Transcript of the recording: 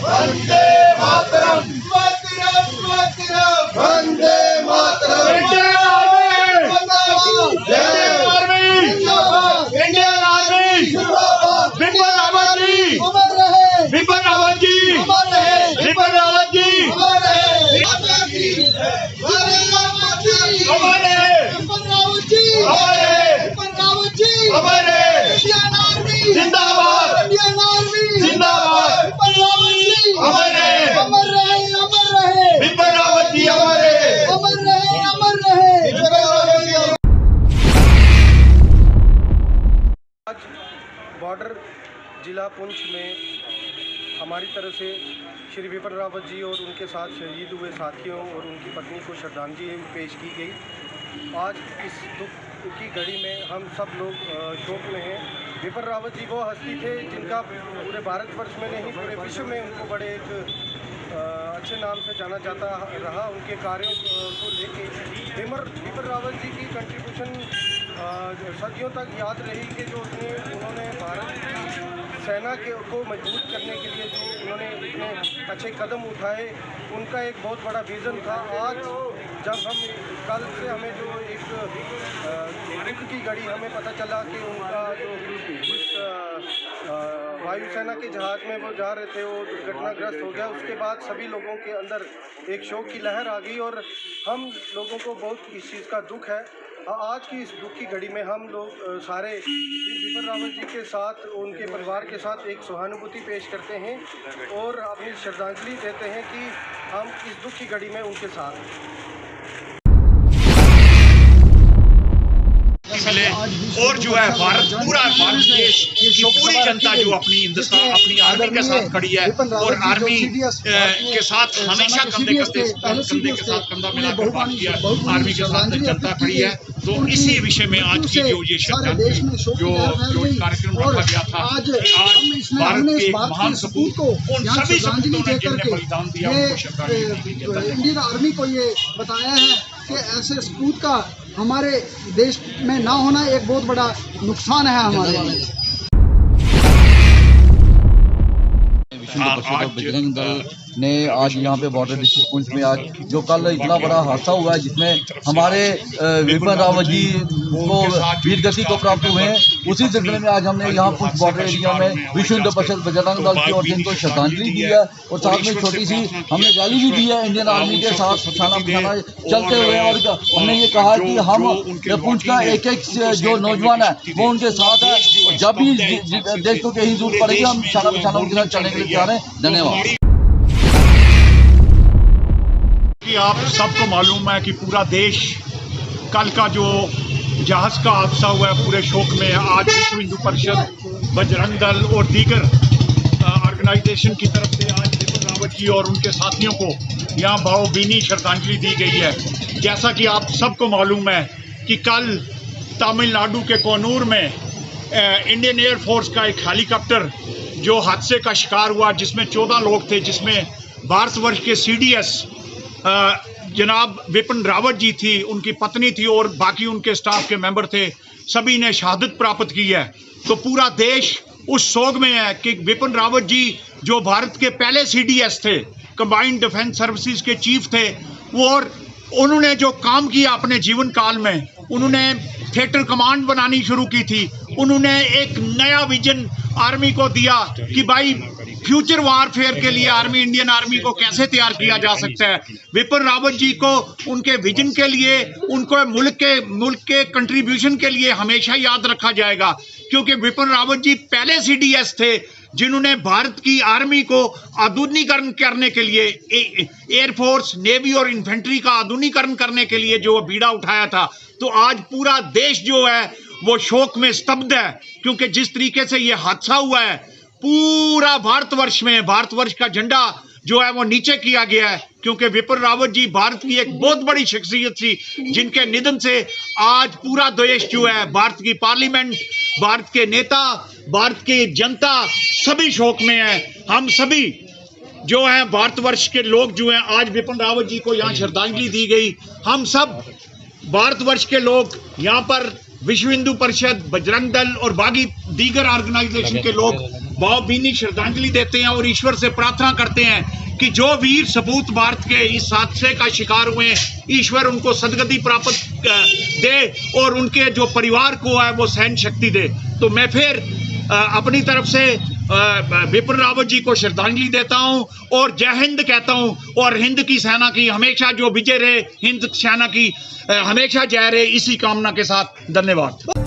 वंदे मातरम, वंदे मातरम। Indian army, Indian army, Bipin Rawat ji, Bipin Rawat ji, Bipin Rawat ji, जिंदाबाद, जिंदाबाद, अमर रहे, बिपिन रावत जी हमारे, अमर रहे। आज बॉर्डर जिला पुंछ में हमारी तरफ से श्री बिपिन रावत जी और उनके साथ शहीद हुए साथियों और उनकी पत्नी को श्रद्धांजलि पेश की गई। आज इस दुख की घड़ी में हम सब लोग शोक में हैं। बिपिन रावत जी वो हस्ती थे जिनका पूरे भारतवर्ष में नहीं पूरे विश्व में उनको बड़े एक अच्छे नाम से जाना जाता रहा। उनके कार्यों को लेके बिपिन रावत जी की कंट्रीब्यूशन सदियों तक याद रही कि जो उन्होंने भारत की सेना को मजबूत करने के लिए जो उन्होंने इतने अच्छे कदम उठाए, उनका एक बहुत बड़ा विज़न था। आज जब हम कल से हमें जो एक दुख की घड़ी हमें पता चला कि उनका जो वायुसेना के जहाज़ में वो जा रहे थे वो दुर्घटनाग्रस्त हो गया, उसके बाद सभी लोगों के अंदर एक शोक की लहर आ गई और हम लोगों को बहुत इस चीज़ का दुख है। आज की इस दुख की घड़ी में हम लोग सारे बिपिन रावत जी के साथ उनके परिवार के साथ एक सहानुभूति पेश करते हैं और अपनी श्रद्धांजलि देते हैं कि हम इस दुख की घड़ी में उनके साथ हैं। और जो है पूरा भारत देश की पूरी जनता जो अपनी हिंदुस्तान अपनी आर्मी के साथ खड़ी है और आर्मी के साथ हमेशा कंधे के साथ कंधा मिलाकर बात किया। आर्मी के साथ जनता खड़ी है। तो इसी विषय में आज की जो ये श्रद्धांजलि जो कार्यक्रम रखा गया था, आज भारत के महान सपूत को उन सभी सपूतों ने जिन्हें बलिदान दिया उनको श्रद्धांजलि। इंडियन आर्मी को ये बताया है कि ऐसे सपूत का हमारे देश में ना होना एक बहुत बड़ा नुकसान है हमारे लिए। बजरंग दल ने आज यहाँ पे बॉर्डर डिस्ट्रिक्ट पुंछ में आज जो कल इतना बड़ा हादसा हुआ है जिसमें हमारे बिपिन रावत जी को वीर गति को प्राप्त हुए हैं, उसी सिलसिले में आज हमने यहाँ पुंछ बॉर्डर एरिया में विश्व हिंदू परिषद बजरंग दल की ओर से इनको श्रद्धांजलि दी है और साथ में छोटी सी हमने रैली भी दी है इंडियन आर्मी के साथ फसाना चलते हुए। और हमने ये कहा कि हम पुंछ का एक जो नौजवान है वो उनके साथ है और जब भी देश को कहीं जरूरत पड़ेगी हम शाना बिछाना उनके साथ चलने के लिए तैयार हैं। धन्यवाद। आप सबको मालूम है कि पूरा देश कल का जो जहाज का हादसा हुआ है पूरे शोक में है। आज विश्व हिंदू परिषद बजरंग दल और दीगर ऑर्गेनाइजेशन की तरफ से आज बिपिन रावत जी और उनके साथियों को यहाँ भावभीनी श्रद्धांजलि दी गई है। जैसा कि आप सबको मालूम है कि कल तमिलनाडु के कोन्नूर में इंडियन एयरफोर्स का एक हेलीकॉप्टर जो हादसे का शिकार हुआ जिसमें 14 लोग थे, जिसमें भारतवर्ष के CDS जनाब बिपिन रावत जी थी, उनकी पत्नी थी और बाकी उनके स्टाफ के मेंबर थे। सभी ने शहादत प्राप्त की है। तो पूरा देश उस सोग में है कि विपिन रावत जी जो भारत के पहले CDS थे, कंबाइंड डिफेंस सर्विसेज के चीफ थे, वो और उन्होंने जो काम किया अपने जीवन काल में, उन्होंने थिएटर कमांड बनानी शुरू की थी। उन्होंने एक नया विजन आर्मी को दिया कि भाई फ्यूचर वारफेयर के लिए इंडियन आर्मी को कैसे तैयार किया जा सकता है। विपिन रावत जी को उनके विजन के लिए, उनको मुल्क के कंट्रीब्यूशन के लिए हमेशा याद रखा जाएगा, क्योंकि विपिन रावत जी पहले CDS थे जिन्होंने भारत की आर्मी को आधुनिकीकरण करने के लिए, एयरफोर्स, नेवी और इन्फेंट्री का आधुनिकीकरण करने के लिए जो बीड़ा उठाया था। तो आज पूरा देश जो है वो शोक में स्तब्ध है, क्योंकि जिस तरीके से ये हादसा हुआ है, पूरा भारतवर्ष का झंडा जो है वो नीचे किया गया है, क्योंकि विपिन रावत जी भारत की एक बहुत बड़ी शख्सियत थी, जिनके निधन से आज पूरा देश जो है, भारत की पार्लियामेंट, भारत के नेता, भारत की जनता सभी शोक में है। हम सभी जो है भारतवर्ष के लोग जो हैं, आज विपिन रावत जी को यहाँ श्रद्धांजलि दी गई। हम सब भारतवर्ष के लोग यहाँ पर विश्व हिंदू परिषद, बजरंग दल और बाकी दीगर ऑर्गेनाइजेशन के लोग भावभीनी श्रद्धांजलि देते हैं और ईश्वर से प्रार्थना करते हैं कि जो वीर सपूत भारत के इस हादसे का शिकार हुए हैं, ईश्वर उनको सदगति प्राप्त दे और उनके जो परिवार को है वो सहन शक्ति दे। तो मैं फिर अपनी तरफ से विपिन रावत जी को श्रद्धांजलि देता हूं और जय हिंद कहता हूं, और हिंद की सेना की हमेशा जो विजय रहे, हिंद सेना की हमेशा जय रहे, इसी कामना के साथ धन्यवाद।